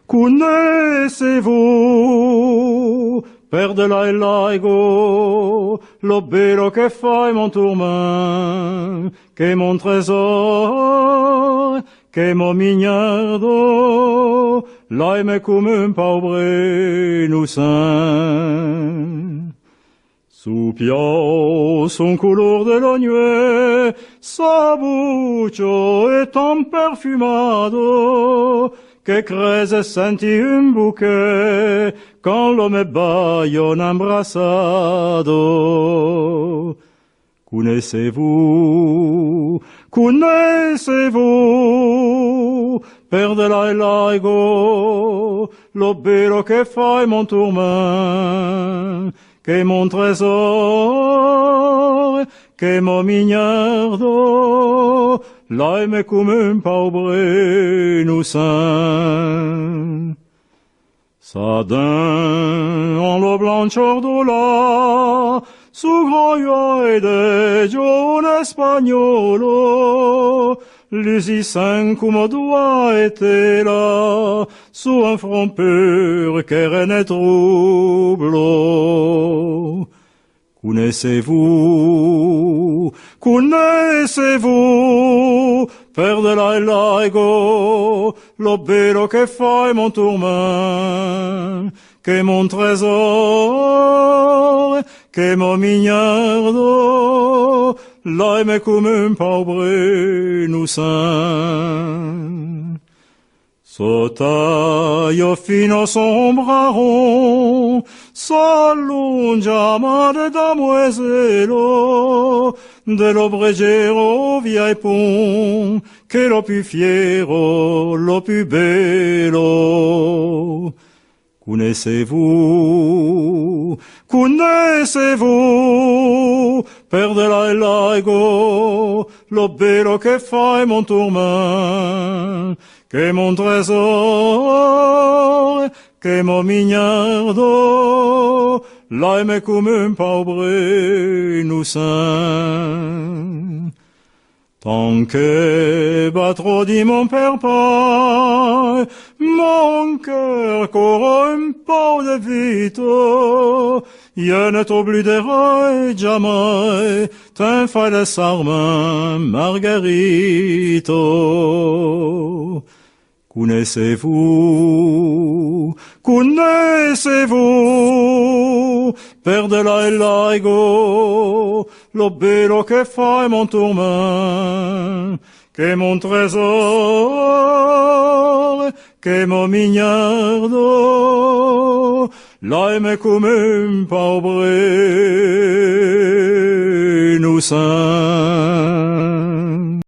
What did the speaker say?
Connaissez-vous, Père de l'Aigo, lo bello che fai mon tourment, che mon trésor, che mon mignardo, l'aime come un pauvre innocent. Su piò son color de l'ogne, sa buccio è tan perfumado, che crese senti un bouquet, quand l'homme baillonne embrassado. Connaissez-vous, connaissez-vous, Père de l'Aigo, lo bello che fai mon tourment, che mon trésor, che mon mignardo, l'aime come un pauvre innocent. Sa dent en lo blanchor d'ola, su groglio de giovane spagnolo, l'usissin come doit était là, su un front pur che rene troublo. Connaissez-vous, connaissez-vous, Père de l'Aigo, lo bello che fai mon tourment, che mon trésor, che mon mignardo, l'aime come un pauvre innocent. Sotaglio fino sombraron, s'allungia mare damoiselo, de l'obregero vieil pont, che lo più fiero, lo più bello. Connaissez-vous, connaissez-vous, Père de l'Aigo, lo bello che fai mon tourment, che mon trésor, che mon mignardo, l'aime come un pauvre innocent. Tant que battrò di mon père pas, mon cœur qu'aura un peu de vito, je ne t'oublierai jamais, t'en fais le serment, Margarito. Connaissez-vous, connaissez-vous, Père de l'Aigo, lo bello che fai mon tourment, che mon trésor, che mon mignardo, l'aime come un pauvre innocent.